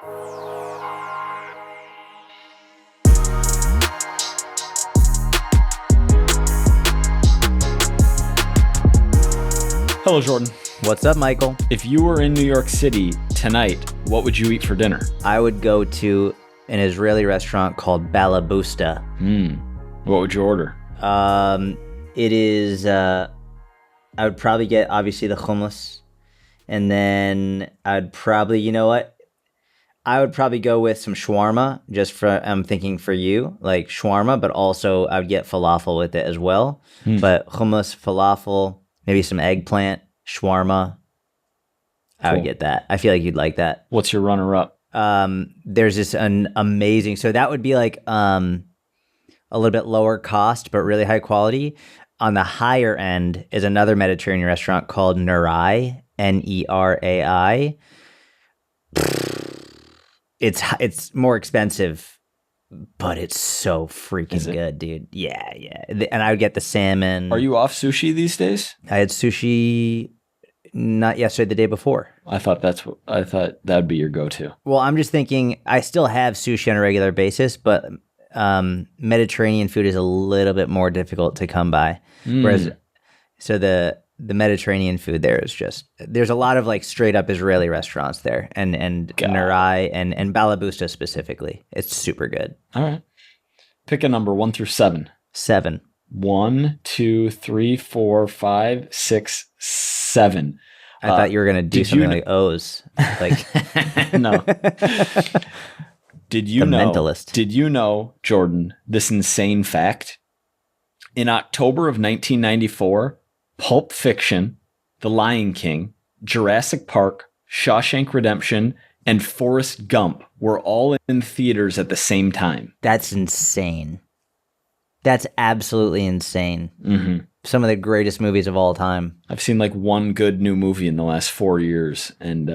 Hello, Jordan. What's up, Michael? If you were in New York City tonight, what would you eat for dinner? I would go to an Israeli restaurant called Balabusta. What would you order? It is, I would probably get, obviously, the hummus. And then I'd probably, you know what? I would probably go with some shawarma, just for, I'm thinking for you, like shawarma, but also I would get falafel with it as well. But hummus, falafel, maybe some eggplant, shawarma. I would get that. I feel like you'd like that. What's your runner-up? There's this an amazing, so that would be like a little bit lower cost, but really high quality. On the higher end is another Mediterranean restaurant called Nerai, Nerai. It's more expensive, but it's so freaking good, dude. Yeah. And I would get the salmon. Are you off sushi these days? I had sushi not yesterday, the day before. I thought that would be your go-to. Well, I'm just thinking I still have sushi on a regular basis, but Mediterranean food is a little bit more difficult to come by. Whereas, so the Mediterranean food there is just, there's a lot of like straight up Israeli restaurants there, and Nerai and Balabusta specifically. It's super good. All right. Pick a number 1 through 7. 7. 1, 2, 3, 4, 5, 6, 7. I thought you were gonna do something like O's, like no. Did you the know? Mentalist. Did you know, Jordan, this insane fact? In October of 1994, Pulp Fiction, The Lion King, Jurassic Park, Shawshank Redemption, and Forrest Gump were all in theaters at the same time. That's insane. That's absolutely insane. Mm-hmm. Some of the greatest movies of all time. I've seen like one good new movie in the last 4 years, and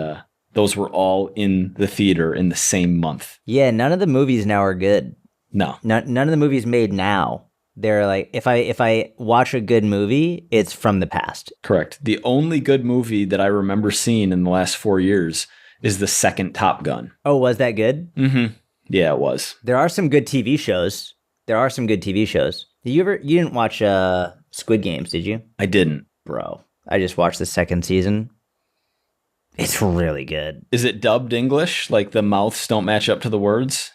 those were all in the theater in the same month. Yeah, none of the movies now are good. No. None of the movies made now. They're like, if I watch a good movie, it's from the past. Correct. The only good movie that I remember seeing in the last 4 years is the second Top Gun. Oh, was that good? Mm-hmm. Yeah, it was. There are some good TV shows. You didn't watch Squid Games, did you? I didn't. Bro, I just watched the second season. It's really good. Is it dubbed English? Like the mouths don't match up to the words?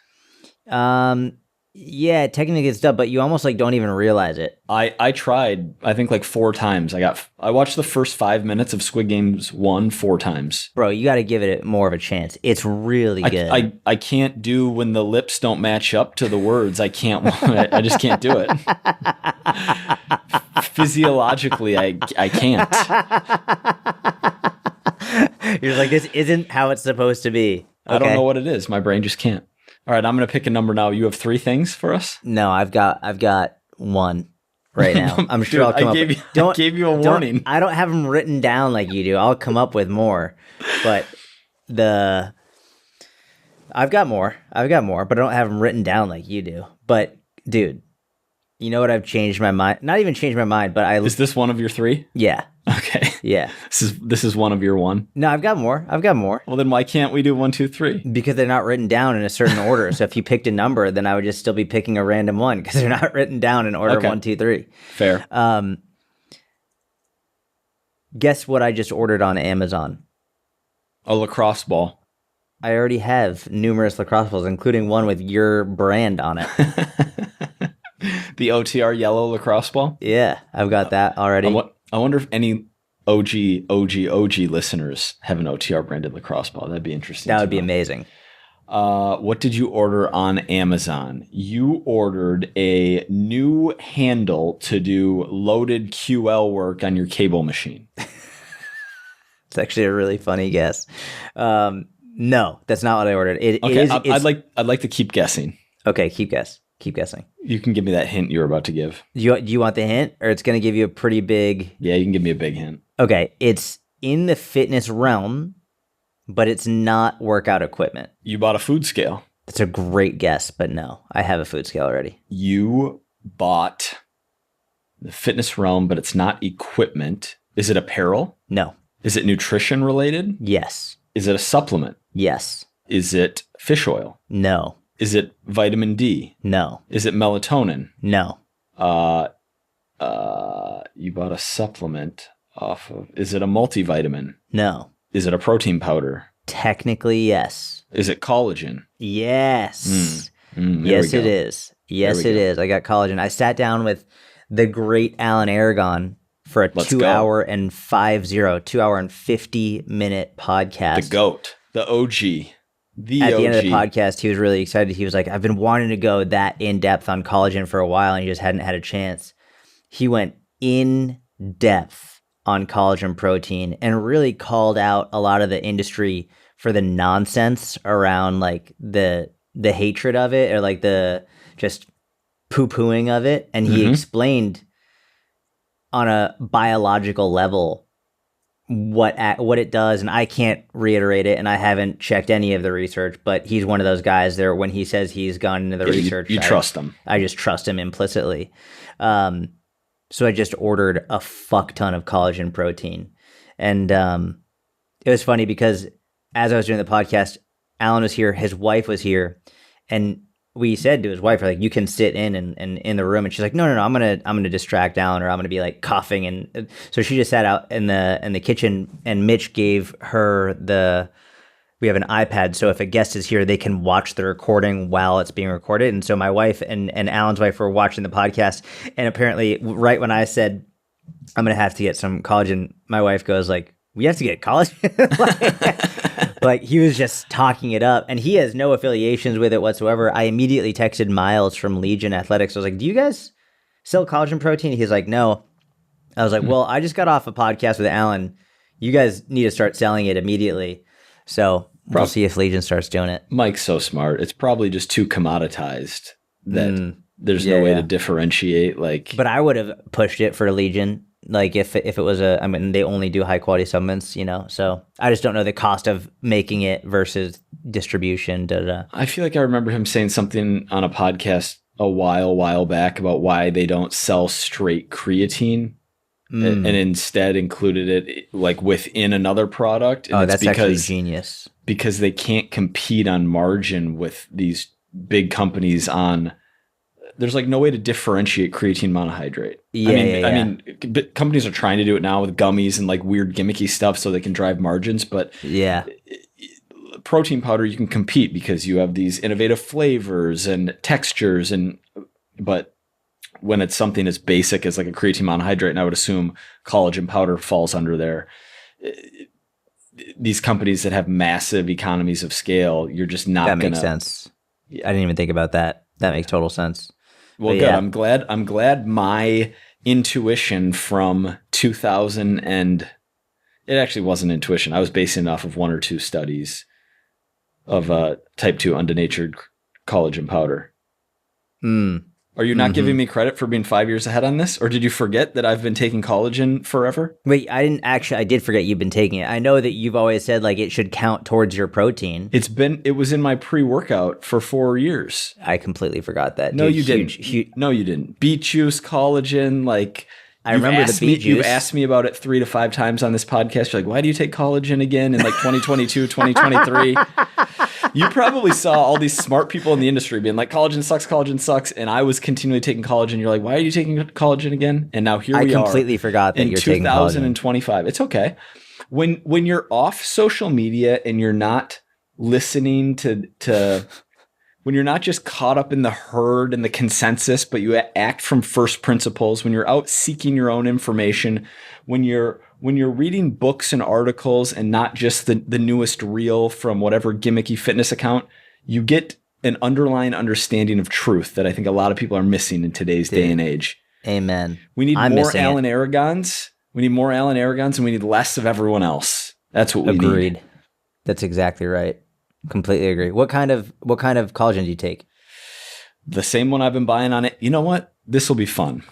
Yeah, technically it's dubbed, but you almost like don't even realize it. I tried, I think like 4 times. I watched the first 5 minutes of Squid Games 1 4 times. Bro, you got to give it more of a chance. It's really good. I can't do when the lips don't match up to the words. I just can't do it. Physiologically, I can't. You're like, this isn't how it's supposed to be. Okay. I don't know what it is. My brain just can't. All right, I'm going to pick a number now. You have 3 things for us? No, I've got 1 right now. I'm sure I'll come up with... I gave you a warning. I don't have them written down like you do. I'll come up with more. But I've got more, but I don't have them written down like you do. But, dude, you know what? I've changed my mind. Not even changed my mind, but Is this one of your 3? Yeah. Okay. Yeah. This is one of your 1? No, I've got more. Well, then why can't we do 1, 2, 3? Because they're not written down in a certain order. So if you picked a number, then I would just still be picking a random one because they're not written down in order 1, 2, 3. Fair. Guess what I just ordered on Amazon? A lacrosse ball. I already have numerous lacrosse balls, including one with your brand on it. The OTR yellow lacrosse ball? Yeah, I've got that already. I wonder if any OG listeners have an OTR branded lacrosse ball. That'd be interesting. That would be amazing. What did you order on Amazon? You ordered a new handle to do loaded QL work on your cable machine. It's actually a really funny guess. No, that's not what I ordered. I'd like to keep guessing. Okay, keep guessing. You can give me that hint you were about to give. Do you want the hint, or it's going to give you a pretty big... Yeah, you can give me a big hint. Okay, it's in the fitness realm, but it's not workout equipment. You bought a food scale. That's a great guess, but no, I have a food scale already. You bought the fitness realm, but it's not equipment. Is it apparel? No. Is it nutrition related? Yes. Is it a supplement? Yes. Is it fish oil? No. Is it vitamin D? No. Is it melatonin? No. You bought a supplement off of. Is it a multivitamin? No. Is it a protein powder? Technically, yes. Is it collagen? Yes. There Yes, we it go. is. Yes, There it we go. is. I got collagen. I sat down with the great Alan Aragon for a Let's 2 go. hour and 50-minute podcast. The GOAT, the OG, the At OG. the end of the podcast, he was really excited. He was like, I've been wanting to go that in depth on collagen for a while, and he just hadn't had a chance. He went in depth on collagen protein and really called out a lot of the industry for the nonsense around like the hatred of it, or like the just poo-pooing of it. And he explained on a biological level what it does, and I can't reiterate it, and I haven't checked any of the research, but he's one of those guys there. When he says he's gone into the research, you trust him. I just trust him implicitly. So I just ordered a fuck ton of collagen protein, and it was funny because as I was doing the podcast, Alan was here, his wife was here, and we said to his wife, like, you can sit in and in the room, and she's like, no, I'm gonna distract Alan, or I'm gonna be like coughing, and so she just sat out in the kitchen, and Mitch gave her we have an iPad, so if a guest is here, they can watch the recording while it's being recorded. And so my wife and Alan's wife were watching the podcast, and apparently right when I said I'm gonna have to get some collagen, my wife goes like, we have to get collagen. like he was just talking it up, and he has no affiliations with it whatsoever. I immediately texted Miles from Legion Athletics. I was like, do you guys sell collagen protein? He's like, no. I was like, well, I just got off a podcast with Alan. You guys need to start selling it immediately. So we'll see if Legion starts doing it. Mike's so smart. It's probably just too commoditized that there's no way to differentiate. Like, but I would have pushed it for Legion. Like if it was I mean, they only do high quality supplements, so I just don't know the cost of making it versus distribution. I feel like I remember him saying something on a podcast a while back about why they don't sell straight creatine and instead included it like within another product. And that's actually genius. Because they can't compete on margin with these big companies on. There's like no way to differentiate creatine monohydrate. I mean, companies are trying to do it now with gummies and like weird gimmicky stuff so they can drive margins. But protein powder, you can compete because you have these innovative flavors and textures. But when it's something as basic as like a creatine monohydrate, and I would assume collagen powder falls under there, these companies that have massive economies of scale, you're just not going to. That makes sense. I didn't even think about that. That makes total sense. Well, good. Yeah. I'm glad my intuition from 2000 and it actually wasn't intuition. I was basing it off of one or two studies of type 2 undenatured collagen powder. Are you not giving me credit for being 5 years ahead on this? Or did you forget that I've been taking collagen forever? Wait, I did forget you've been taking it. I know that you've always said like it should count towards your protein. It was in my pre-workout for 4 years. I completely forgot that. No, you didn't. No, you didn't. Beet juice, collagen, like I remember the beet juice. You've asked me about it 3 to 5 times on this podcast. You're like, why do you take collagen again in like 2022, 2023? You probably saw all these smart people in the industry being like, collagen sucks. And I was continually taking collagen. You're like, why are you taking collagen again? And now here we are. I completely forgot that you're taking collagen. In 2025. It's okay. When you're off social media and you're not listening to when you're not just caught up in the herd and the consensus, but you act from first principles, when you're out seeking your own information, when you're reading books and articles and not just the newest reel from whatever gimmicky fitness account, you get an underlying understanding of truth that I think a lot of people are missing in today's day and age. Amen. We need more Alan Aragons. We need more Alan Aragons, and we need less of everyone else. That's what we need. Agreed. That's exactly right. Completely agree. What kind of collagen do you take? The same one I've been buying on it. You know what? This will be fun.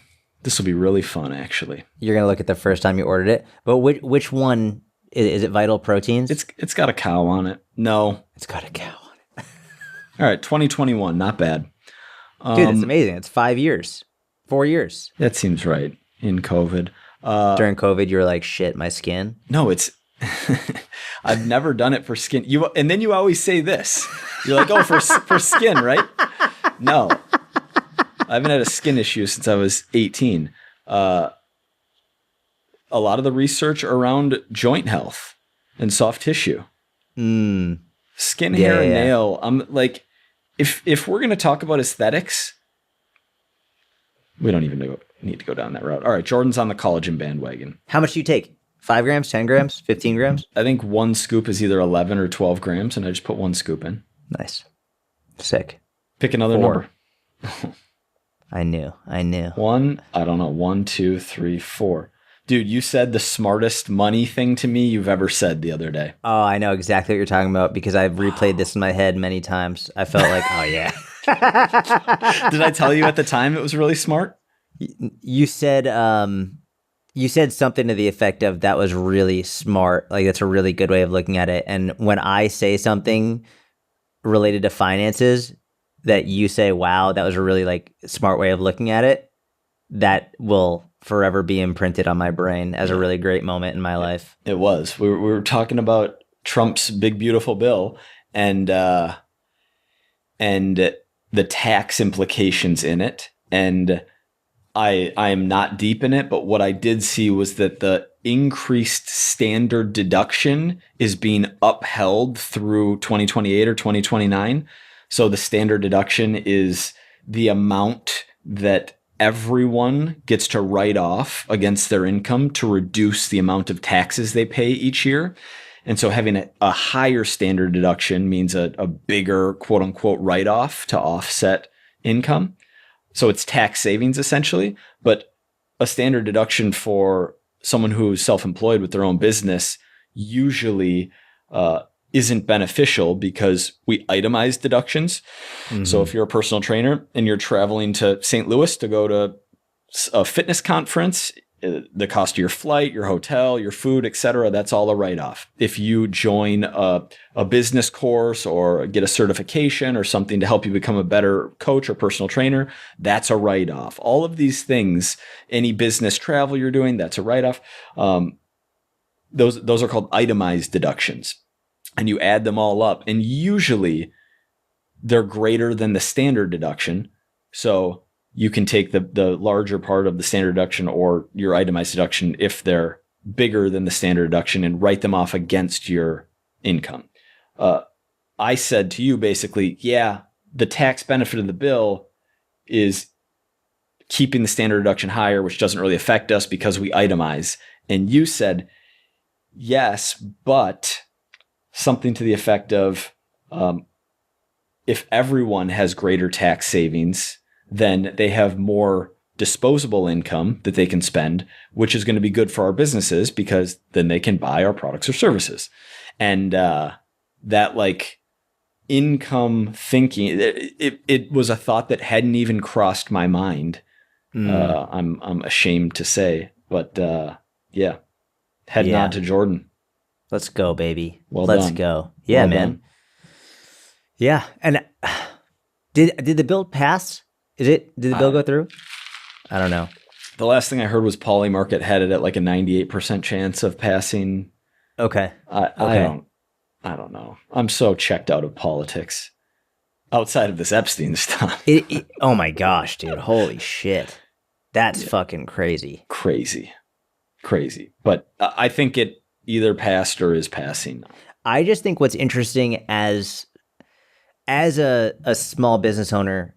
This will be really fun, actually. You're gonna look at the first time you ordered it, but which one is it? Vital Proteins? It's got a cow on it. No, it's got a cow on it. All right, 2021, not bad. Dude, it's amazing. It's 5 years, 4 years. That seems right. In COVID, during COVID, you were like, shit, my skin. No, it's I've never done it for skin. And then you always say this. You're like, oh, for skin, right? No, I haven't had a skin issue since I was 18. A lot of the research around joint health and soft tissue, skin, hair, and nail. I'm like, if we're gonna talk about aesthetics, we don't even need to go down that route. All right, Jordan's on the collagen bandwagon. How much do you take? 5 grams, 10 grams, 15 grams? I think one scoop is either 11 or 12 grams, and I just put one scoop in. Nice. Sick. Pick another number. I knew. One, I don't know. 1, 2, 3, 4. Dude, you said the smartest money thing to me you've ever said the other day. Oh, I know exactly what you're talking about because I've replayed this in my head many times. I felt like, oh yeah. Did I tell you at the time it was really smart? You said something to the effect of that was really smart. Like that's a really good way of looking at it. And when I say something related to finances that you say, wow, that was a really like smart way of looking at it, that will forever be imprinted on my brain as a really great moment in my life. It was. We were talking about Trump's big beautiful bill and the tax implications in it. And I am not deep in it, but what I did see was that the increased standard deduction is being upheld through 2028 or 2029. So the standard deduction is the amount that everyone gets to write off against their income to reduce the amount of taxes they pay each year. And so having a higher standard deduction means a bigger quote unquote write-off to offset income. So it's tax savings essentially, but a standard deduction for someone who's self-employed with their own business usually isn't beneficial because we itemize deductions. Mm-hmm. So if you're a personal trainer and you're traveling to St. Louis to go to a fitness conference, the cost of your flight, your hotel, your food, etc., that's all a write-off. If you join a business course or get a certification or something to help you become a better coach or personal trainer, that's a write-off. All of these things, any business travel you're doing, that's a write-off. Those are called itemized deductions. And you add them all up, and usually they're greater than the standard deduction. So you can take the larger part of the standard deduction or your itemized deduction if they're bigger than the standard deduction and write them off against your income. I said to you basically, yeah, the tax benefit of the bill is keeping the standard deduction higher, which doesn't really affect us because we itemize. And you said, yes, but something to the effect of if everyone has greater tax savings, then they have more disposable income that they can spend, which is going to be good for our businesses because then they can buy our products or services. And that like income thinking, it was a thought that hadn't even crossed my mind. I'm ashamed to say, but yeah, head nod to Jordan. Let's go, baby. Well Let's done. go. Yeah, well man. Done. Yeah. And did the bill pass? Did the bill go through? I don't know. The last thing I heard was Polymarket had it at like a 98% chance of passing. Okay. I don't know. I'm so checked out of politics outside of this Epstein stuff. Oh my gosh, dude. Holy shit. That's fucking crazy. Crazy. But I think it either passed or is passing. I just think what's interesting as a small business owner,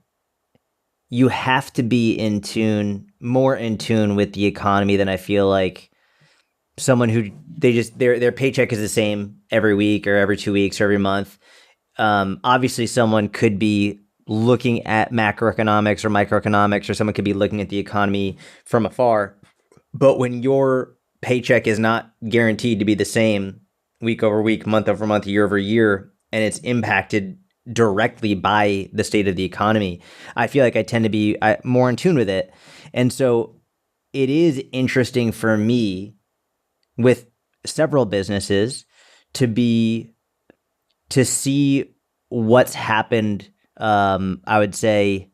you have to be more in tune with the economy than I feel like someone who their paycheck is the same every week or every 2 weeks or every month. Obviously someone could be looking at macroeconomics or microeconomics, or someone could be looking at the economy from afar. But when your paycheck is not guaranteed to be the same week over week, month over month, year over year, and it's impacted directly by the state of the economy, I feel like I tend to be more in tune with it. And so it is interesting for me with several businesses to see what's happened. I would say,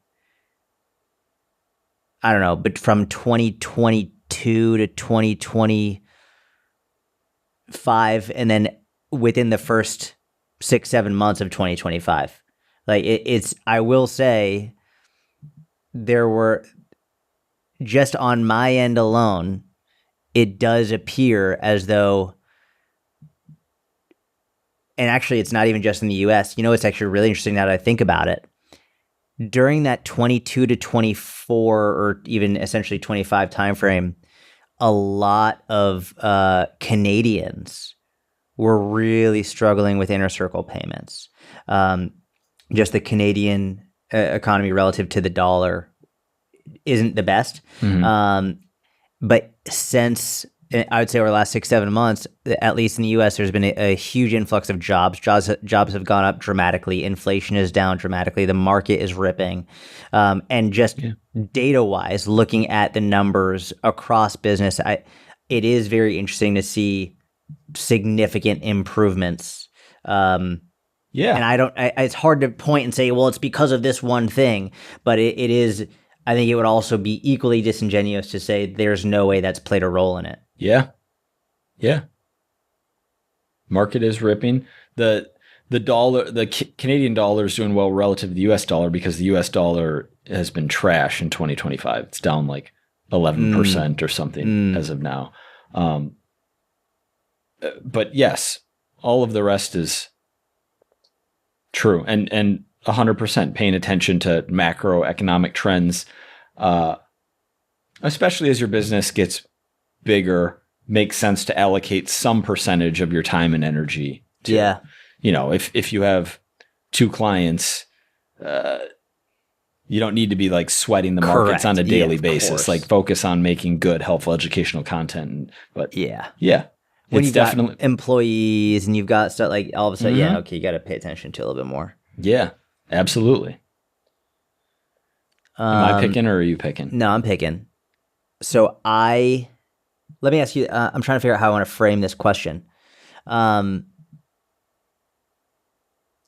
I don't know, but from 2022 to 2024, 2025 and then within the first 6-7 months of 2025. Like it's I will say there were, just on my end alone, it does appear as though, and actually it's not even just in the US, it's actually really interesting now that I think about it. During that 22 to 24 or even essentially 25 timeframe, a lot of Canadians were really struggling with inner circle payments. Just the Canadian economy relative to the dollar isn't the best. But since, I would say, over the last 6-7 months, at least in the U.S., there's been a huge influx of jobs. Jobs have gone up dramatically. Inflation is down dramatically. The market is ripping. And just data-wise, looking at the numbers across business, it is very interesting to see significant improvements. And it's hard to point and say, well, it's because of this one thing, but it is. I think it would also be equally disingenuous to say there's no way that's played a role in it. Yeah. Market is ripping. The dollar, the Canadian dollar is doing well relative to the US dollar because the US dollar has been trash in 2025. It's down like 11% or something as of now. But yes, all of the rest is true. And 100% paying attention to macroeconomic trends, especially as your business gets bigger, makes sense to allocate some percentage of your time and energy to, if you have 2 clients, you don't need to be like sweating the markets on a daily basis. Like focus on making good, helpful, educational content. But when you've got employees and you've got stuff like all of a sudden, you got to pay attention to a little bit more. Yeah. Absolutely. Am I picking or are you picking? No, I'm picking. So let me ask you, I'm trying to figure out how I want to frame this question. I'll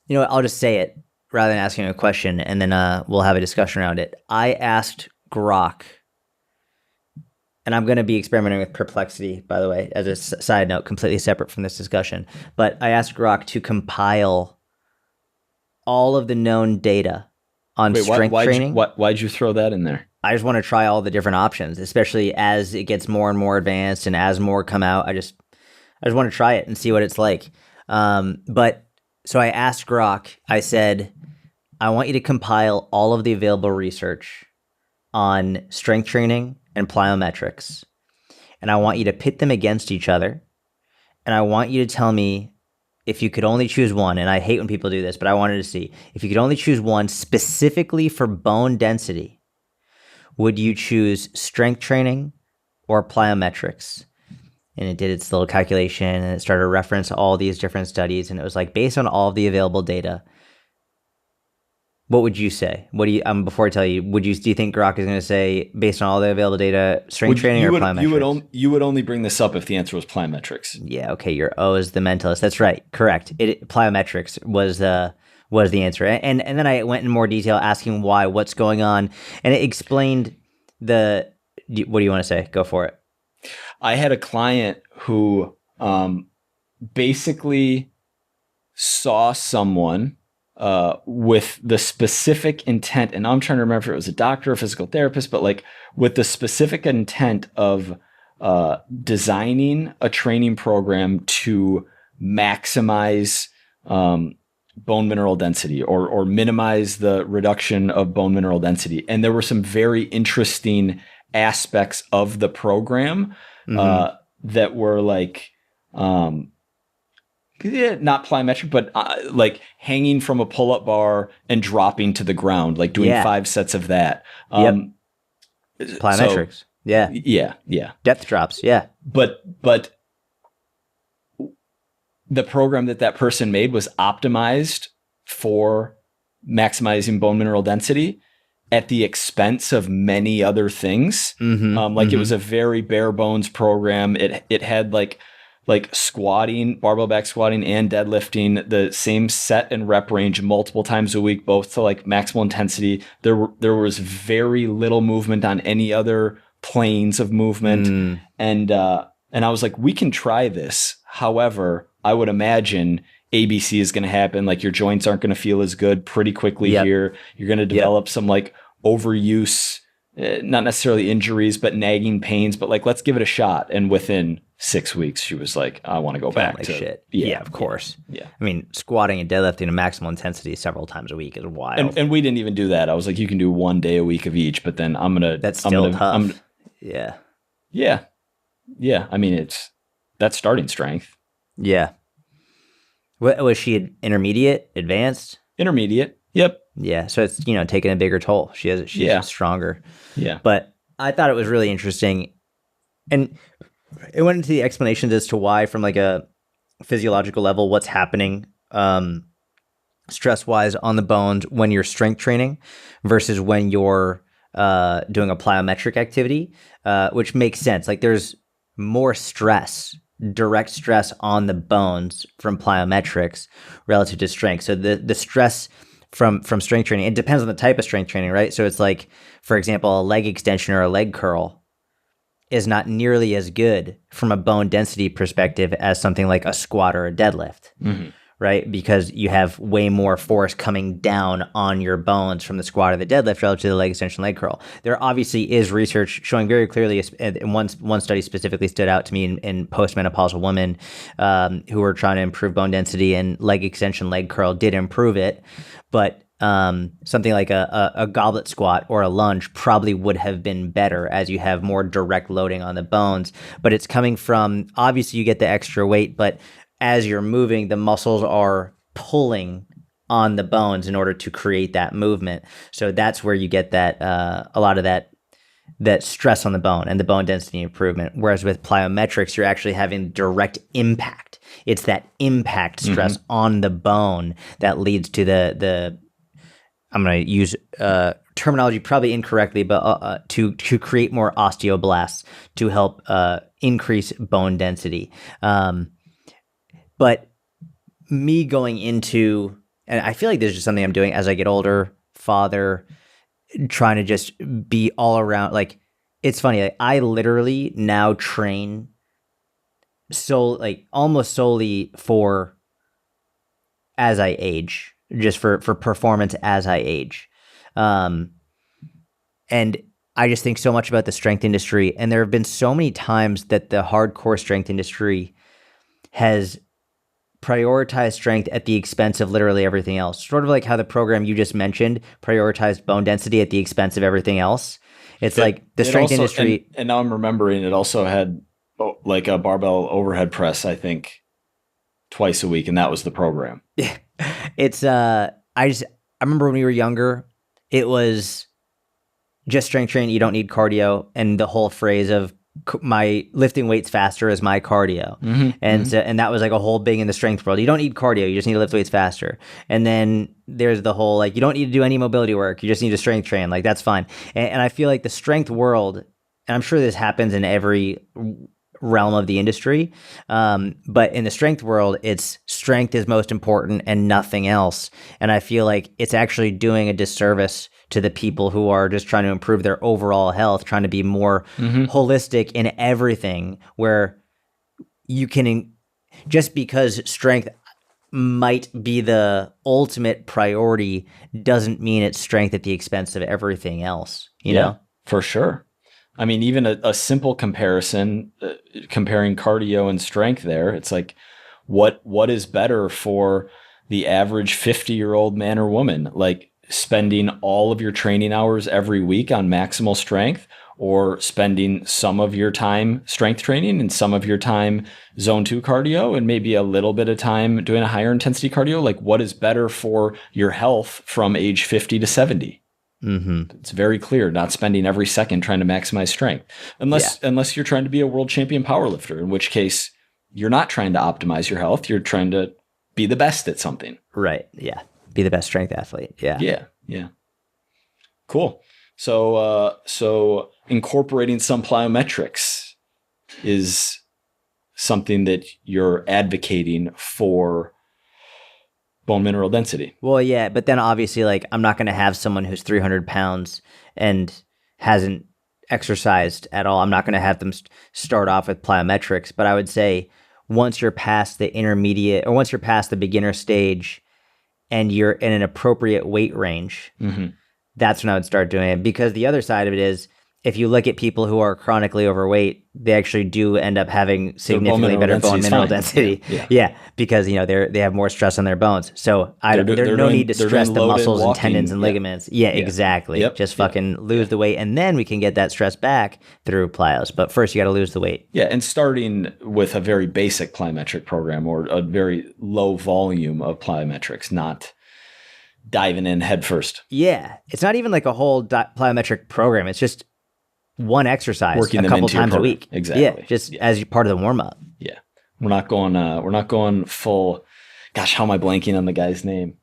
just say it rather than asking a question, and then we'll have a discussion around it. I asked Grok, and I'm going to be experimenting with Perplexity, by the way, as a side note, completely separate from this discussion. But I asked Grok to compile all of the known data on strength training. Why'd you throw that in there? I just want to try all the different options, especially as it gets more and more advanced and as more come out. I just want to try it and see what it's like. But so I asked Grok, I said, I want you to compile all of the available research on strength training and plyometrics. And I want you to pit them against each other. And I want you to tell me, if you could only choose one, and I hate when people do this, but I wanted to see, if you could only choose one specifically for bone density, would you choose strength training or plyometrics? And it did its little calculation, and it started to reference all these different studies, and it was like, based on all of the available data, what would you say? What do you, before I tell you, do you think Grok is going to say, based on all the available data, strength training or plyometrics? You would only bring this up if the answer was plyometrics. Yeah, okay, your O is the mentalist. That's right, correct. Plyometrics was the answer. And then I went in more detail asking why, what's going on, and it explained what do you want to say? Go for it. I had a client who basically saw someone with the specific intent, and I'm trying to remember if it was a doctor or physical therapist, but like with the specific intent of designing a training program to maximize bone mineral density or minimize the reduction of bone mineral density. And there were some very interesting aspects of the program that were like, not plyometric, but like hanging from a pull-up bar and dropping to the ground, like doing 5 sets of that. Plyometrics. So, yeah. Depth drops. Yeah. But the program that person made was optimized for maximizing bone mineral density at the expense of many other things. It was a very bare bones program. It had like squatting, barbell back squatting and deadlifting, the same set and rep range multiple times a week, both to like maximal intensity. There was very little movement on any other planes of movement. And And I was like, we can try this. However, I would imagine ABC is going to happen. Like your joints aren't going to feel as good pretty quickly here. You're going to develop some like overuse, not necessarily injuries, but nagging pains. But like, let's give it a shot. And within 6 weeks, she was like, I want to go back to shit. Yeah, Yeah, of course. Yeah. I mean, squatting and deadlifting at maximal intensity several times a week is wild. And we didn't even do that. I was like, you can do 1 day a week of each, but then That's still tough. Yeah. Yeah. I mean, that's starting strength. Yeah. What was she? Intermediate, advanced? Intermediate. Yep. Yeah. So it's, taking a bigger toll. She's stronger. Yeah. But I thought it was really interesting. And it went into the explanations as to why, from like a physiological level, what's happening stress-wise on the bones when you're strength training versus when you're doing a plyometric activity, which makes sense. Like there's more stress, direct stress on the bones from plyometrics relative to strength. So the stress from strength training, it depends on the type of strength training, right? So it's like, for example, a leg extension or a leg curl is not nearly as good from a bone density perspective as something like a squat or a deadlift, right? Because you have way more force coming down on your bones from the squat or the deadlift relative to the leg extension, leg curl. There obviously is research showing very clearly, and one study specifically stood out to me in postmenopausal women who were trying to improve bone density, and leg extension, leg curl did improve it, but something like a goblet squat or a lunge probably would have been better, as you have more direct loading on the bones. But it's coming from, obviously you get the extra weight, but as you're moving, the muscles are pulling on the bones in order to create that movement. So that's where you get that a lot of that stress on the bone and the bone density improvement. Whereas with plyometrics, you're actually having direct impact. It's that impact stress on the bone that leads to the I'm going to use terminology probably incorrectly, but to create more osteoblasts to help increase bone density. But me going into, and I feel like this is just something I'm doing as I get older, father, trying to just be all around. Like, it's funny. Like, I literally now train almost solely for as I age, just for performance as I age. And I just think so much about the strength industry. And there have been so many times that the hardcore strength industry has prioritized strength at the expense of literally everything else. Sort of like how the program you just mentioned prioritized bone density at the expense of everything else. It's like the strength industry. And now I'm remembering it also had like a barbell overhead press, I think, twice a week. And that was the program. Yeah. It's, I remember when we were younger, it was just strength training. You don't need cardio. And the whole phrase of my lifting weights faster is my cardio. And that was like a whole big in the strength world. You don't need cardio. You just need to lift weights faster. And then there's the whole, like, you don't need to do any mobility work. You just need to strength train. Like, that's fine. And I feel like the strength world, and I'm sure this happens in every realm of the industry, but in the strength world, it's strength is most important and nothing else. And I feel like it's actually doing a disservice to the people who are just trying to improve their overall health, trying to be more holistic in everything, where you can, just because strength might be the ultimate priority doesn't mean it's strength at the expense of everything else, you know? For sure. I mean, even a simple comparison, comparing cardio and strength there, it's like, what is better for the average 50-year-old man or woman? Like, spending all of your training hours every week on maximal strength, or spending some of your time strength training and some of your time zone 2 cardio and maybe a little bit of time doing a higher intensity cardio? Like, what is better for your health from age 50 to 70? It's very clear, not spending every second trying to maximize strength, unless you're trying to be a world champion powerlifter, in which case you're not trying to optimize your health. You're trying to be the best at something. Right. Yeah. Be the best strength athlete. Yeah. Yeah. Cool. So incorporating some plyometrics is something that you're advocating for bone mineral density. Well, yeah, but then obviously, like, I'm not going to have someone who's 300 pounds and hasn't exercised at all. I'm not going to have them start off with plyometrics, but I would say once you're past the intermediate or once you're past the beginner stage and you're in an appropriate weight range, that's when I would start doing it. Because the other side of it is, if you look at people who are chronically overweight, they actually do end up having significantly better bone mineral density. Yeah, because they have more stress on their bones. So there's no need to stress the muscles and tendons and ligaments. Yeah, exactly. Yep. Just fucking lose the weight, and then we can get that stress back through plyos. But first, you got to lose the weight. Yeah, and starting with a very basic plyometric program or a very low volume of plyometrics, not diving in head first. Yeah, it's not even like a whole plyometric program. It's just one exercise working a couple times a week. Exactly. Yeah, just as part of the warm up. Yeah. We're not going full, gosh, how am I blanking on the guy's name?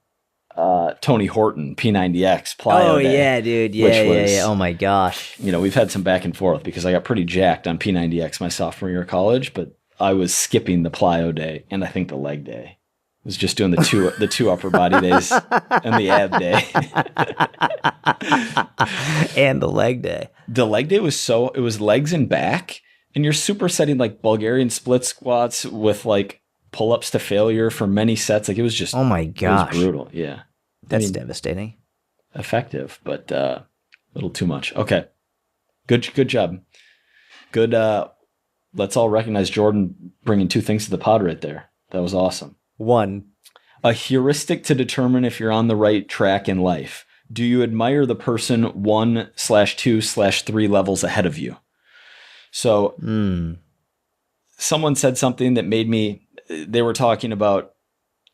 Tony Horton, P90X, plyo day, yeah, dude. Yeah. Oh my gosh. We've had some back and forth because I got pretty jacked on P90X my sophomore year of college, but I was skipping the plyo day and I think the leg day. I was just doing the two upper body days and the ab day. And the leg day. The leg day it was legs and back, and you're supersetting like Bulgarian split squats with like pull-ups to failure for many sets. Like it was just, oh my gosh, it was brutal. Yeah. That's devastating. Effective, but a little too much. Okay. Good job. Good. Let's all recognize Jordan bringing two things to the pod right there. That was awesome. One, a heuristic to determine if you're on the right track in life. Do you admire the person 1/2/3 levels ahead of you? So someone said something that made me, they were talking about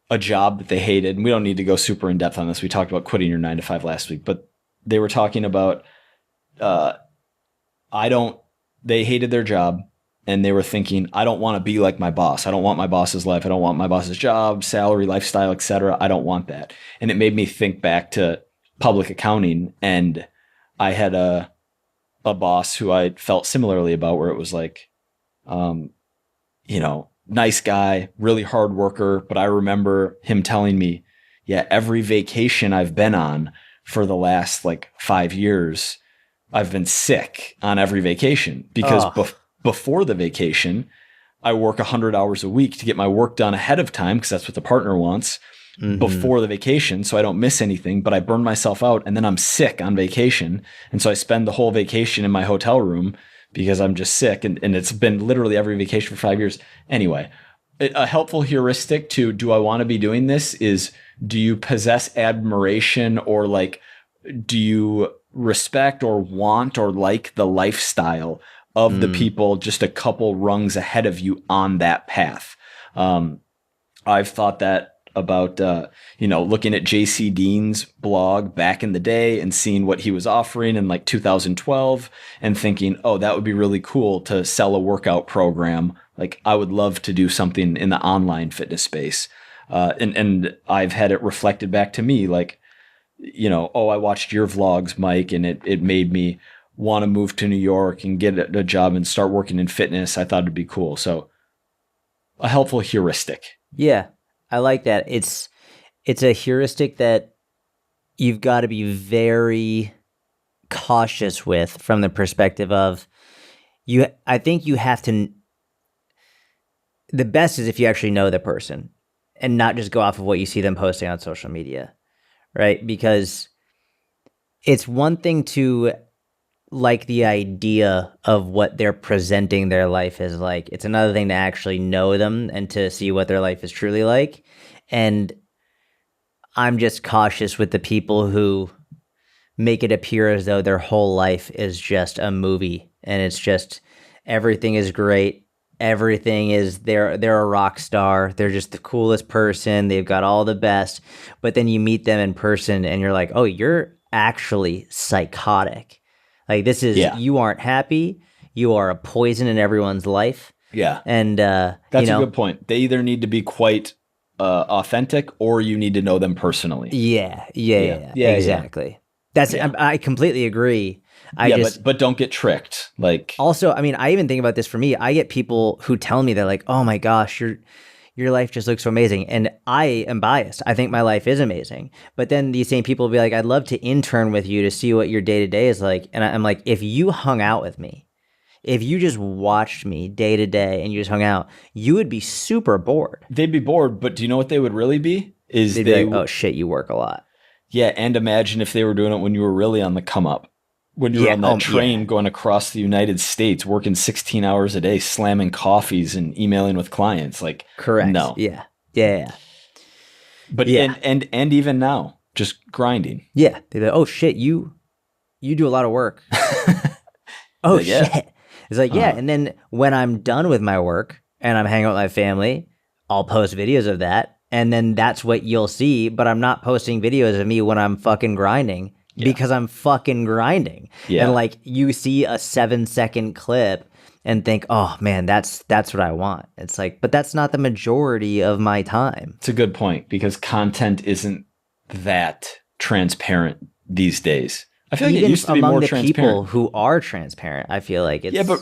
a job that they hated. And we don't need to go super in depth on this. We talked about quitting your 9 to 5 last week, but they were talking about, they hated their job. And they were thinking, I don't want to be like my boss. I don't want my boss's life. I don't want my boss's job, salary, lifestyle, etc. I don't want that. And it made me think back to public accounting. And I had a boss who I felt similarly about, where it was like, nice guy, really hard worker. But I remember him telling me, yeah, every vacation I've been on for the last like 5 years, I've been sick on every vacation because before the vacation, I work 100 hours a week to get my work done ahead of time because that's what the partner wants before the vacation, so I don't miss anything, but I burn myself out and then I'm sick on vacation. And so I spend the whole vacation in my hotel room because I'm just sick. And it's been literally every vacation for 5 years. Anyway, a helpful heuristic to do I want to be doing this is, do you possess admiration or like, do you respect or want or like the lifestyle of the people just a couple rungs ahead of you on that path? I've thought that about, looking at JC Dean's blog back in the day and seeing what he was offering in like 2012 and thinking, oh, that would be really cool to sell a workout program. Like I would love to do something in the online fitness space. And I've had it reflected back to me like, I watched your vlogs, Mike, and it made me want to move to New York and get a job and start working in fitness. I thought it'd be cool. So a helpful heuristic. Yeah, I like that. It's a heuristic that you've got to be very cautious with from the perspective of I think you have to, the best is if you actually know the person and not just go off of what you see them posting on social media, right? Because it's one thing to like the idea of what they're presenting their life as like. It's another thing to actually know them and to see what their life is truly like. And I'm just cautious with the people who make it appear as though their whole life is just a movie and it's just everything is great. Everything is they're a rock star. They're just the coolest person. They've got all the best. But then you meet them in person and you're like, oh, you're actually psychotic. Like this is, you aren't happy. You are a poison in everyone's life. Yeah. And that's a good point. They either need to be quite authentic or you need to know them personally. Yeah, exactly. That's, I completely agree. But don't get tricked. Like also, I mean, I even think about this for me. I get people who tell me they're like, oh my gosh, your life just looks so amazing. And I am biased. I think my life is amazing. But then these same people will be like, I'd love to intern with you to see what your day-to-day is like. And I'm like, if you hung out with me, if you just watched me day to day and you just hung out, you would be super bored. They'd be bored, but do you know what they would really be? They'd be like, oh shit, you work a lot. Yeah, and imagine if they were doing it when you were really on the come up. When you were on that train going across the United States, working 16 hours a day, slamming coffees and emailing with clients. Like, correct. No. Yeah. But and even now, just grinding. Yeah. They're like, oh shit, you do a lot of work. Oh shit. It's like, yeah. And then when I'm done with my work and I'm hanging out with my family, I'll post videos of that. And then that's what you'll see. But I'm not posting videos of me when I'm fucking grinding. Because I'm fucking grinding. Yeah. And like you see a 7-second clip and think, oh man, that's what I want. It's like, but that's not the majority of my time. It's a good point because content isn't that transparent these days. I feel like it used to be more transparent. People who are transparent, I feel like it's... Yeah, but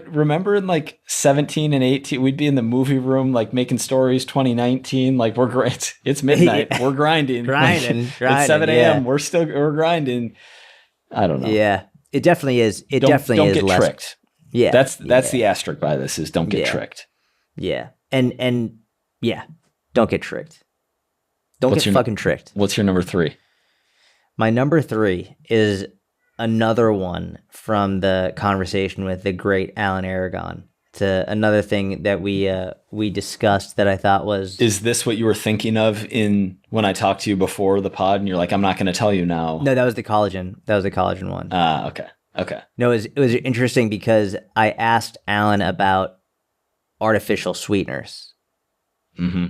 remember in like 17 and 18, we'd be in the movie room like making stories. 2019, like we're great. It's midnight. We're grinding. grinding. It's 7 a.m. We're grinding. I don't know. Yeah, it definitely is. It don't is get tricked. Yeah, that's the asterisk by this is don't get tricked. Yeah, and yeah, don't get tricked. Don't get fucking tricked. What's your number 3? My number 3 is another one from the conversation with the great Alan Aragon. It's another thing that we discussed that I thought was... Is this what you were thinking of when I talked to you before the pod and you're like, I'm not going to tell you now? No, that was the collagen. That was the collagen one. Okay. No, it was interesting because I asked Alan about artificial sweeteners. Mm-hmm.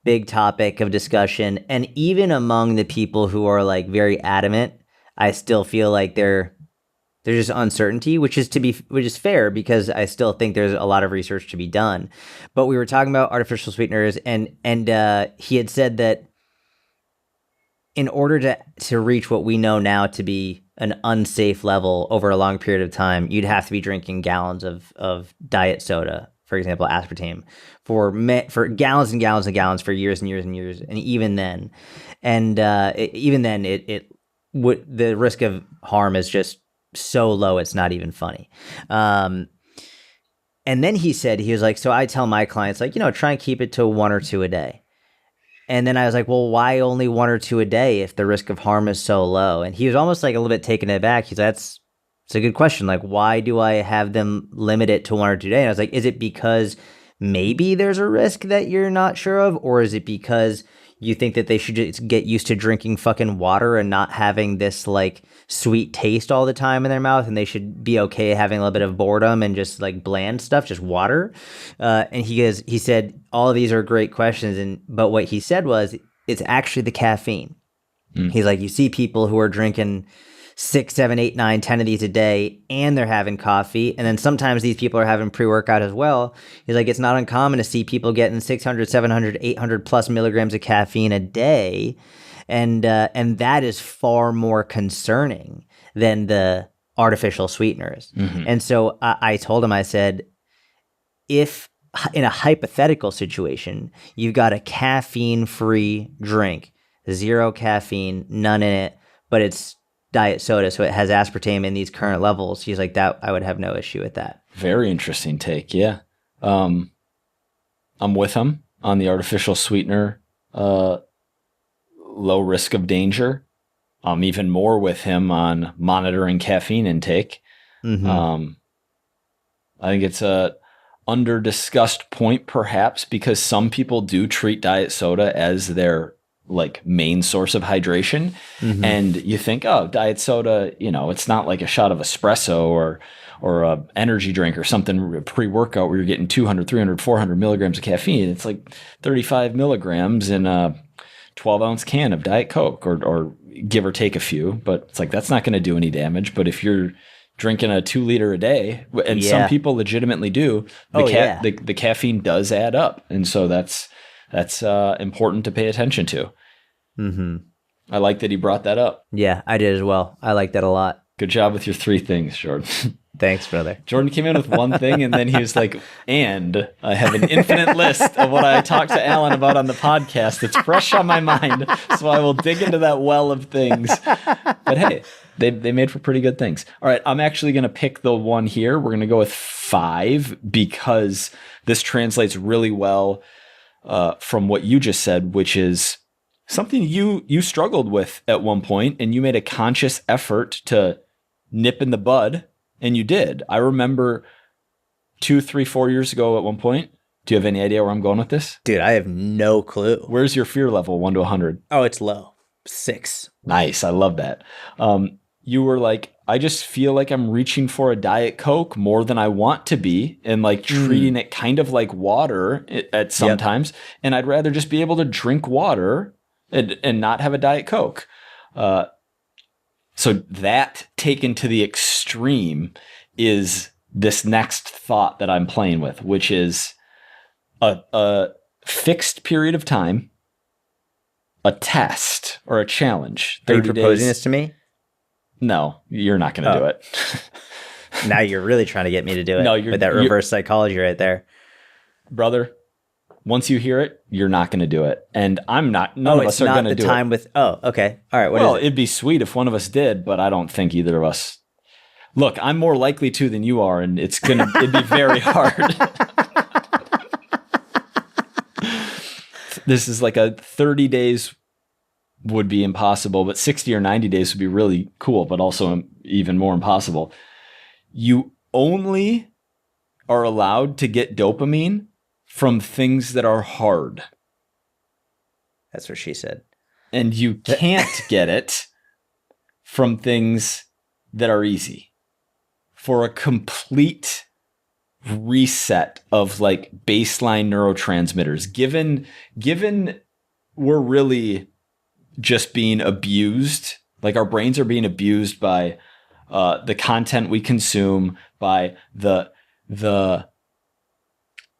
Big topic of discussion. And even among the people who are like very adamant, I still feel like there's just uncertainty, which is fair because I still think there's a lot of research to be done. But we were talking about artificial sweeteners, and he had said that in order to reach what we know now to be an unsafe level over a long period of time, you'd have to be drinking gallons of diet soda, for example, aspartame, for gallons and gallons and gallons for years and years and years, and even then, the risk of harm is just so low, it's not even funny. And then he was like, so I tell my clients, like, try and keep it to 1 or 2 a day. And then I was like, well, why only 1 or 2 a day if the risk of harm is so low? And he was almost like a little bit taken aback. He's like, it's a good question. Like, why do I have them limit it to 1 or 2 a day? And I was like, is it because maybe there's a risk that you're not sure of? Or is it because you think that they should just get used to drinking fucking water and not having this like sweet taste all the time in their mouth, and they should be okay having a little bit of boredom and just like bland stuff, just water? And he said, all of these are great questions, but what he said was, it's actually the caffeine. He's like, you see people who are drinking 6, 7, 8, 9, 10 of these a day, and they're having coffee. And then sometimes these people are having pre-workout as well. He's like, it's not uncommon to see people getting 600, 700, 800 plus milligrams of caffeine a day. And that is far more concerning than the artificial sweeteners. Mm-hmm. And so I told him, I said, if in a hypothetical situation, you've got a caffeine-free drink, 0 caffeine, none in it, but it's diet soda, so it has aspartame in these current levels. He's like, that I would have no issue with that. Very interesting take. Yeah. I'm with him on the artificial sweetener, low risk of danger. I'm even more with him on monitoring caffeine intake. Mm-hmm. I think it's a under discussed point perhaps because some people do treat diet soda as their like main source of hydration. Mm-hmm. And you think, oh, diet soda, it's not like a shot of espresso or a energy drink or something pre-workout where you're getting 200, 300, 400 milligrams of caffeine. It's like 35 milligrams in a 12-ounce can of Diet Coke or give or take a few. But it's like, that's not going to do any damage. But if you're drinking a 2 liter a day, and some people legitimately do, the caffeine does add up. And so that's important to pay attention to. Mm-hmm. I like that he brought that up. Yeah, I did as well. I like that a lot. Good job with your 3 things, Jordan. Thanks, brother. Jordan came in with one thing, and then he was like, and I have an infinite list of what I talked to Alan about on the podcast. It's fresh on my mind, so I will dig into that well of things. But hey, they made for pretty good things. All right, I'm actually going to pick the one here. We're going to go with 5 because this translates really well from what you just said, which is something you struggled with at one point, and you made a conscious effort to nip in the bud. And you did. I remember 2, 3, 4 years ago at one point. Do you have any idea where I'm going with this? Dude, I have no clue. Where's your fear level, 1 to 100? Oh, it's low. 6. Nice. I love that. You were like, I just feel like I'm reaching for a Diet Coke more than I want to be, and like treating it kind of like water at sometimes. Yep. And I'd rather just be able to drink water and not have a Diet Coke. So that taken to the extreme is this next thought that I'm playing with, which is a fixed period of time, a test or a challenge. Are you proposing this to me? No, you're not going to do it. Now you're really trying to get me to do it with that reverse psychology right there. Brother, once you hear it, you're not going to do it. And I'm not. None of us are going to do it. Okay. All right. Well, it'd be sweet if one of us did, but I don't think either of us. Look, I'm more likely to than you are, and it'd be very hard. This is like a 30 days would be impossible, but 60 or 90 days would be really cool, but also even more impossible. You only are allowed to get dopamine from things that are hard. That's what she said. And you can't get it from things that are easy. For a complete reset of like baseline neurotransmitters, given we're really just being abused, like our brains are being abused by the content we consume, by the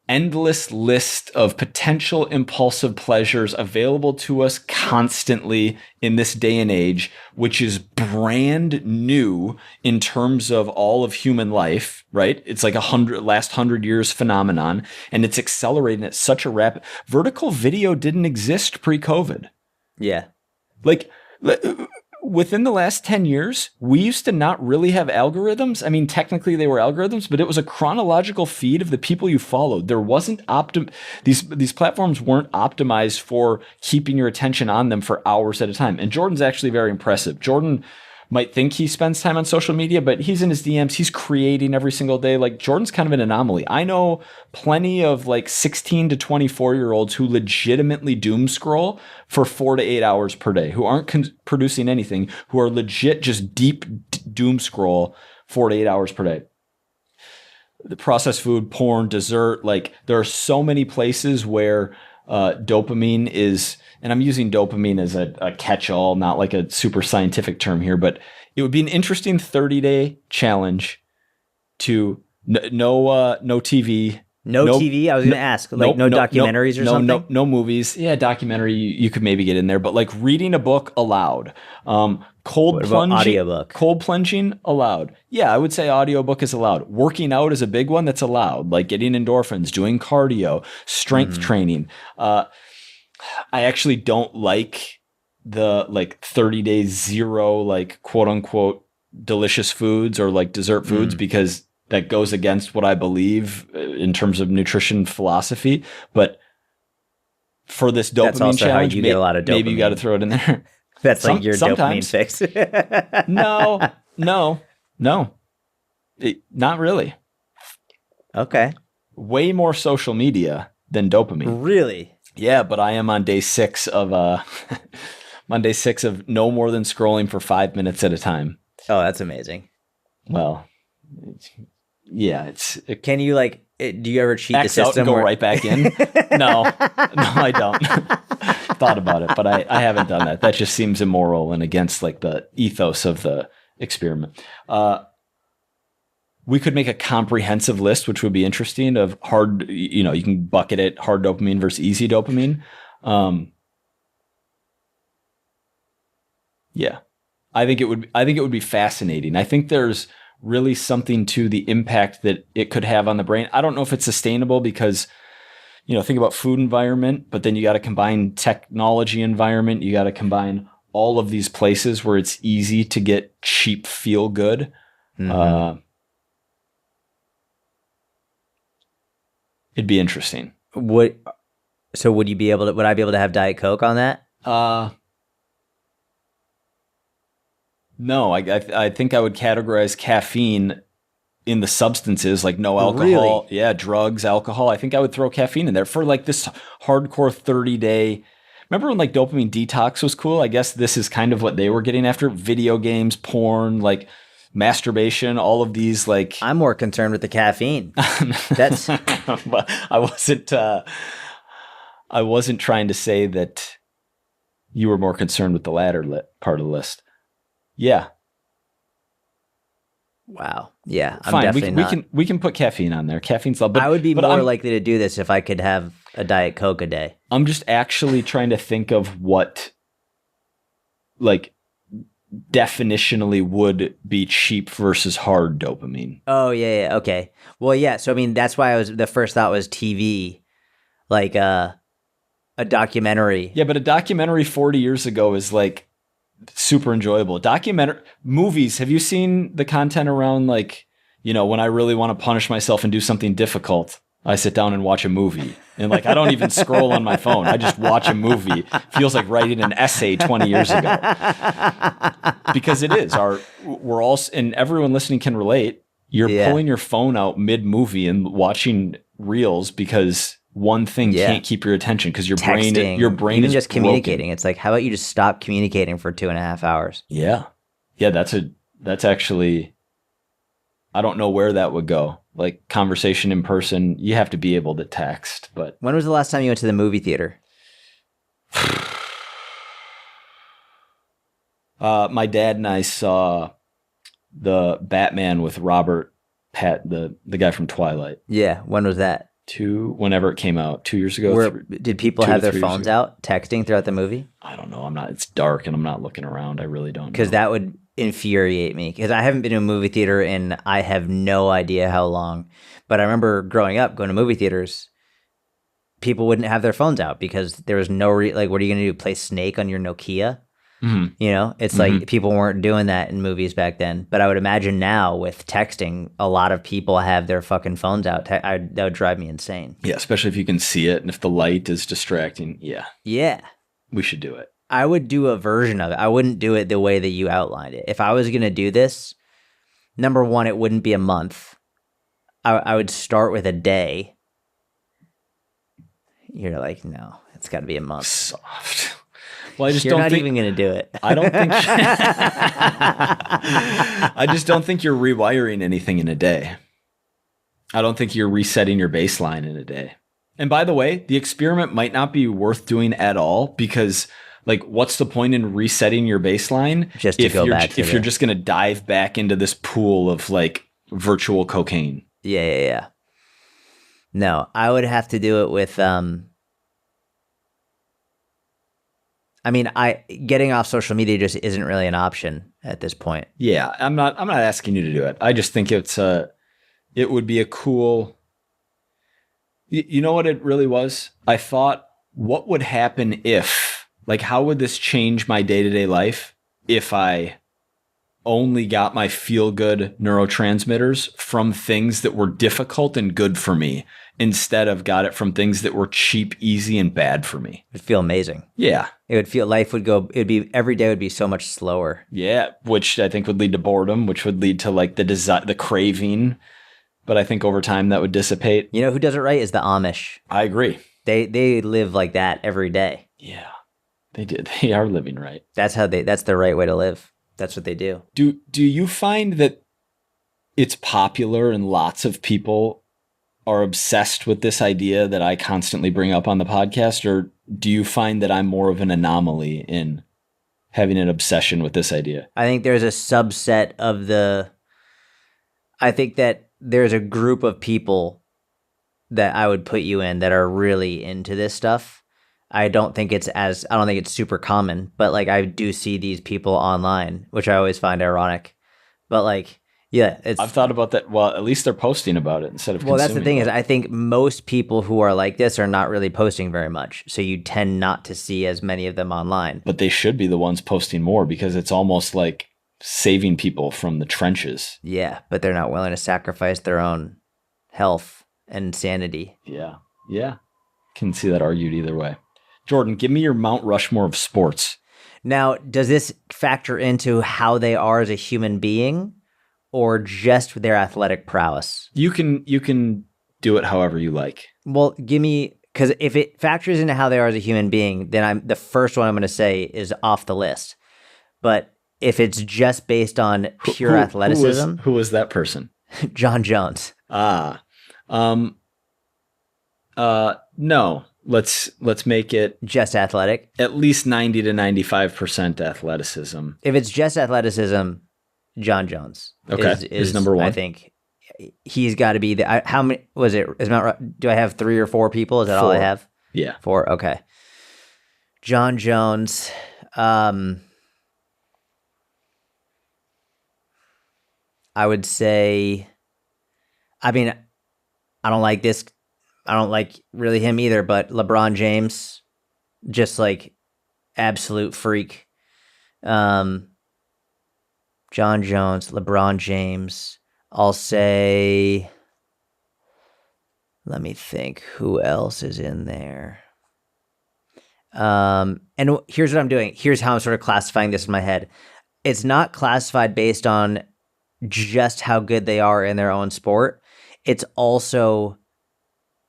endless list of potential impulsive pleasures available to us constantly in this day and age, which is brand new in terms of all of human life, right? It's like last 100 years phenomenon, and it's accelerating at such a rapid. Vertical video didn't exist pre-COVID. Yeah. Like within the last 10 years, we used to not really have algorithms. I mean, technically they were algorithms, but it was a chronological feed of the people you followed. There wasn't these platforms weren't optimized for keeping your attention on them for hours at a time. And Jordan's actually very impressive. Jordan might think he spends time on social media, but he's in his DMs. He's creating every single day. Like Jordan's kind of an anomaly. I know plenty of like 16 to 24-year-olds who legitimately doom scroll for 4 to 8 hours per day, who aren't producing anything, who are legit just deep doom scroll 4 to 8 hours per day. The processed food, porn, dessert, like there are so many places where dopamine is, and I'm using dopamine as a catch-all, not like a super scientific term here, but it would be an interesting 30-day challenge to no TV. No TV? I was going to ask, like no documentaries or something? No movies. Yeah, documentary, you could maybe get in there, but like reading a book allowed. Cold plunging allowed. Yeah, I would say audiobook is allowed. Working out is a big one that's allowed, like getting endorphins, doing cardio, strength training. I actually don't like the like 30 days zero, like quote unquote delicious foods or like dessert foods because that goes against what I believe in terms of nutrition philosophy. But for this dopamine challenge, you get a lot of dopamine. Maybe you got to throw it in there. That's like your dopamine fix. No. Not really. Okay. Way more social media than dopamine. Really? Yeah, but I am on day 6 of Monday 6 of no more than scrolling for 5 minutes at a time. Oh, that's amazing. Well, yeah, can you like? Do you ever cheat X the system? Out and go right back in? No, I don't. Thought about it, but I haven't done that. That just seems immoral and against like the ethos of the experiment. We could make a comprehensive list, which would be interesting, of hard, you can bucket it hard dopamine versus easy dopamine. Yeah, I think it would be fascinating. I think there's really something to the impact that it could have on the brain. I don't know if it's sustainable because, think about food environment, but then you got to combine technology environment. You got to combine all of these places where it's easy to get cheap feel good. Mhm. It'd be interesting. Would would you be able to? Would I be able to have Diet Coke on that? No, I think I would categorize caffeine in the substances, like no alcohol. Really? Yeah, drugs, alcohol. I think I would throw caffeine in there for like this hardcore 30-day. Remember when like dopamine detox was cool? I guess this is kind of what they were getting after. Video games, porn, like masturbation, all of these like. I'm more concerned with the caffeine. That's But I wasn't trying to say that you were more concerned with the latter part of the list. Yeah. wow. Yeah, I'm Fine. definitely not. We can put caffeine on there. Caffeine's low, but I would be but more I'm, likely to do this if I could have a Diet Coke a day. I'm just actually trying to think of what like definitionally would be cheap versus hard dopamine. Oh yeah. Okay. Well, yeah. So I mean, that's why the first thought was TV, like a documentary. Yeah, but a documentary 40 years ago is like super enjoyable. Movies. Have you seen the content around like, when I really want to punish myself and do something difficult, I sit down and watch a movie. And like, I don't even scroll on my phone. I just watch a movie. Feels like writing an essay 20 years ago. Because it is we're all, and everyone listening can relate. You're pulling your phone out mid-movie and watching reels because one thing can't keep your attention because your brain even is just broken. communicating. It's like, how about you just stop communicating for 2.5 hours? Yeah. That's actually, I don't know where that would go. Like conversation in person, you have to be able to text, but. When was the last time you went to the movie theater? My dad and I saw the Batman with Robert the guy from Twilight. Yeah. When was that? Whenever it came out, 2 years ago. Did people have their phones out texting throughout the movie? I don't know. It's dark and I'm not looking around. I really don't know. Because that would infuriate me. Because I haven't been to a movie theater in I have no idea how long. But I remember growing up, going to movie theaters, people wouldn't have their phones out because there was no like, what are you going to do? Play Snake on your Nokia? Mm-hmm. It's like people weren't doing that in movies back then. But I would imagine now with texting, a lot of people have their fucking phones out. That would drive me insane. Yeah, especially if you can see it and if the light is distracting. Yeah. Yeah. We should do it. I would do a version of it. I wouldn't do it the way that you outlined it. If I was going to do this, number one, it wouldn't be a month. I would start with a day. You're like, no, it's got to be a month. Soft. Well, You're not even going to do it. I don't think. I just don't think you're rewiring anything in a day. I don't think you're resetting your baseline in a day. And by the way, the experiment might not be worth doing at all because, like, what's the point in resetting your baseline Just to go back to if you're just going to dive back into this pool of like virtual cocaine? Yeah. No, I would have to do it with. I mean, getting off social media just isn't really an option at this point. Yeah, I'm not asking you to do it. I just think it would be a cool. You know what it really was? I thought, what would happen if, like, how would this change my day-to-day life if I only got my feel-good neurotransmitters from things that were difficult and good for me instead of got it from things that were cheap, easy, and bad for me? It'd feel amazing. Yeah. It would feel every day would be so much slower. Yeah, which I think would lead to boredom, which would lead to like the craving. But I think over time that would dissipate. You know who does it right is the Amish. I agree. They live like that every day. Yeah, they did. They are living right. That's the right way to live. That's what they do. Do you find that it's popular and lots of people are obsessed with this idea that I constantly bring up on the podcast, or do you find that I'm more of an anomaly in having an obsession with this idea? I think there's a subset of I think that there's a group of people that I would put you in that are really into this stuff. I don't think it's super common, but like I do see these people online, which I always find ironic. But like Yeah, it's I've thought about that. Well, at least they're posting about it instead of well. That's the consuming thing is, it. I think most people who are like this are not really posting very much, so you tend not to see as many of them online. But they should be the ones posting more because it's almost like saving people from the trenches. Yeah, but they're not willing to sacrifice their own health and sanity. Yeah. Yeah. Can see that argued either way. Jordan, give me your Mount Rushmore of sports. Now, does this factor into how they are as a human being, or just their athletic prowess? You can do it however you like. Well, give me, because if it factors into how they are as a human being, then the first one I'm going to say is off the list. But if it's just based on pure athleticism, who was that person? John Jones. No. Let's make it Just athletic. at least 90 to 95% athleticism. If it's just athleticism, John Jones is number one. I think he's got to be the. How many was it? Do I have 3 or 4 people? Is that all I 4. have? Yeah. 4. Okay. John Jones. I would say. I mean, I don't like this. I don't like really him either, but LeBron James, just like absolute freak. John Jones, LeBron James. I'll say, let me think, who else is in there? And here's what I'm doing. Here's how I'm sort of classifying this in my head. It's not classified based on just how good they are in their own sport. It's also,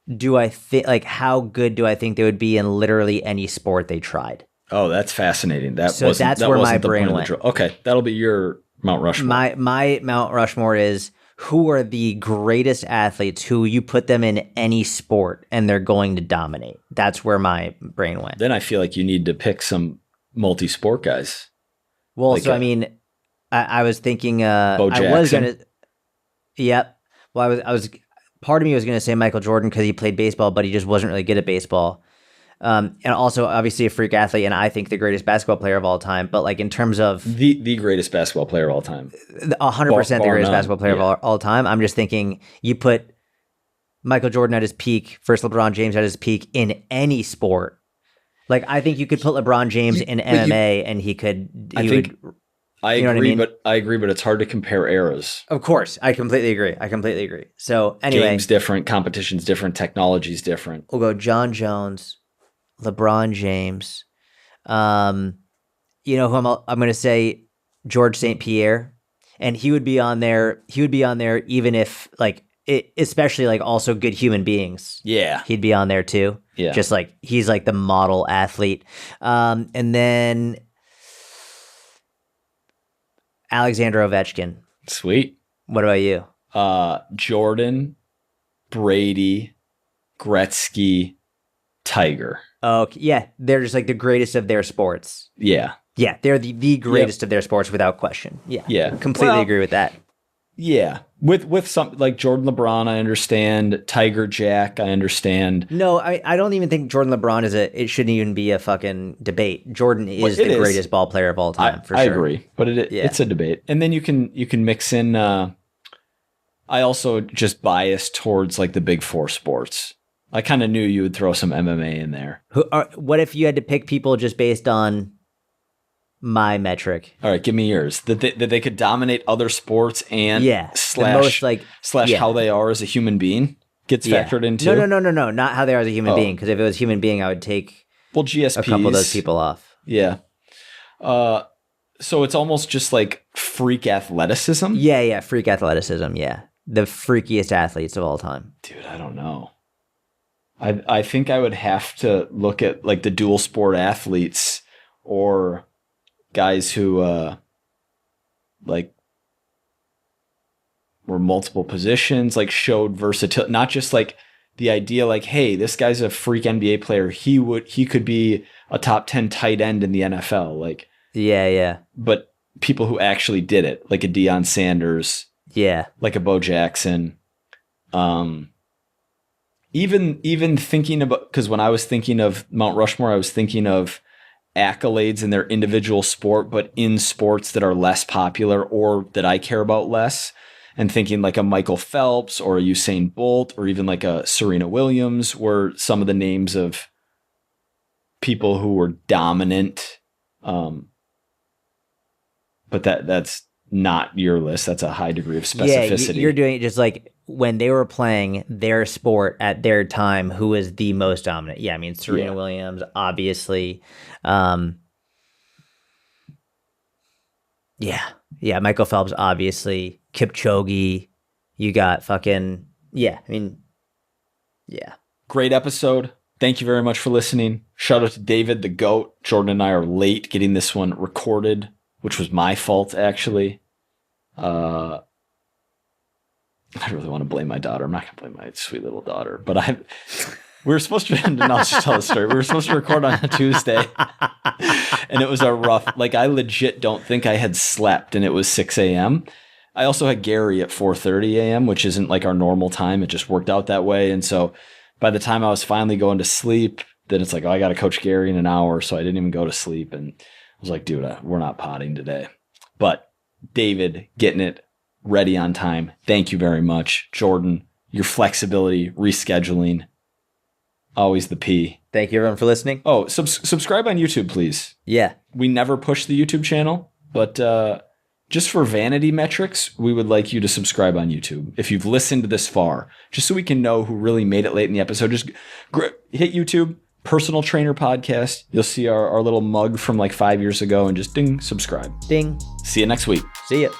how good do I think they would be in literally any sport they tried? Oh, that's fascinating. That's where my brain went. Okay, that'll be your Mount Rushmore. My Mount Rushmore is who are the greatest athletes who you put them in any sport and they're going to dominate. That's where my brain went. Then I feel like you need to pick some multi-sport guys. Well, like I was thinking. Bo Jackson. I was gonna. Yep. Well, I was. Part of me was gonna say Michael Jordan because he played baseball, but he just wasn't really good at baseball. And also, obviously, a freak athlete, and I think the greatest basketball player of all time. But like in terms of the greatest basketball player of all time, 100% the greatest basketball player of all time. I'm just thinking you put Michael Jordan at his peak versus LeBron James at his peak in any sport. Like I think you could put LeBron James in MMA, and he would. I agree, but it's hard to compare eras. Of course, I completely agree. So anyway, game's different, competition's different, technology's different. We'll go John Jones, LeBron James. Who I'm going to say George St. Pierre, and he would be on there. He would be on there even if especially like also good human beings. Yeah, he'd be on there too. Yeah, just like he's like the model athlete. And then Alexander Ovechkin. Sweet. What about you? Jordan, Brady, Gretzky, Tiger. Oh, yeah. They're just like the greatest of their sports. Yeah. Yeah, they're the greatest of their sports without question. Yeah. Yeah. Completely agree with that. Yeah. With some like Jordan LeBron, I understand. Tiger Jack, I understand. No, I don't even think Jordan LeBron it shouldn't even be a fucking debate. Jordan is the greatest ball player of all time, for sure. I agree. But it's a debate. And then you can mix in I also just bias towards like the big 4 sports. I kind of knew you would throw some MMA in there. What if you had to pick people just based on my metric? All right, give me yours. That they could dominate other sports and slash how they are as a human being gets factored into. No, not how they are as a human being. Because if it was human being, I would take GSPs, a couple of those people off. Yeah. So it's almost just like freak athleticism. Yeah, freak athleticism. Yeah, the freakiest athletes of all time. Dude, I don't know. I think I would have to look at like the dual sport athletes or guys who like were multiple positions, like showed versatility, not just like the idea like, hey, this guy's a freak NBA player. He could be a top 10 tight end in the NFL. Like, yeah. But people who actually did it, like a Deion Sanders, like a Bo Jackson, even thinking about, because when I was thinking of Mount Rushmore, I was thinking of accolades in their individual sport, but in sports that are less popular or that I care about less. And thinking like a Michael Phelps or a Usain Bolt or even like a Serena Williams were some of the names of people who were dominant. But that's not your list. That's a high degree of specificity. Yeah, you're doing it just like when they were playing their sport at their time, who was the most dominant? Yeah, I mean, Serena Williams, obviously. Yeah, Michael Phelps, obviously. Kipchoge, you got fucking, yeah, I mean, yeah. Great episode. Thank you very much for listening. Shout out to David, the GOAT. Jordan and I are late getting this one recorded, which was my fault, actually. I really want to blame my daughter. I'm not going to blame my sweet little daughter, but we were supposed to, and I'll just tell the story. We were supposed to record on a Tuesday, and it was a rough, like I legit don't think I had slept, and it was 6 a.m. I also had Gary at 4:30 a.m., which isn't like our normal time. It just worked out that way. And so by the time I was finally going to sleep, then it's like, oh, I got to coach Gary in an hour. So I didn't even go to sleep. And I was like, dude, we're not potting today. But David, getting it ready on time. Thank you very much. Jordan, your flexibility, rescheduling, always the P. Thank you, everyone, for listening. Oh, subscribe on YouTube, please. Yeah. We never push the YouTube channel, but just for vanity metrics, we would like you to subscribe on YouTube if you've listened this far, just so we can know who really made it late in the episode. Just hit YouTube, Personal Trainer Podcast. You'll see our little mug from like 5 years ago and just ding, subscribe. Ding. See you next week. See ya.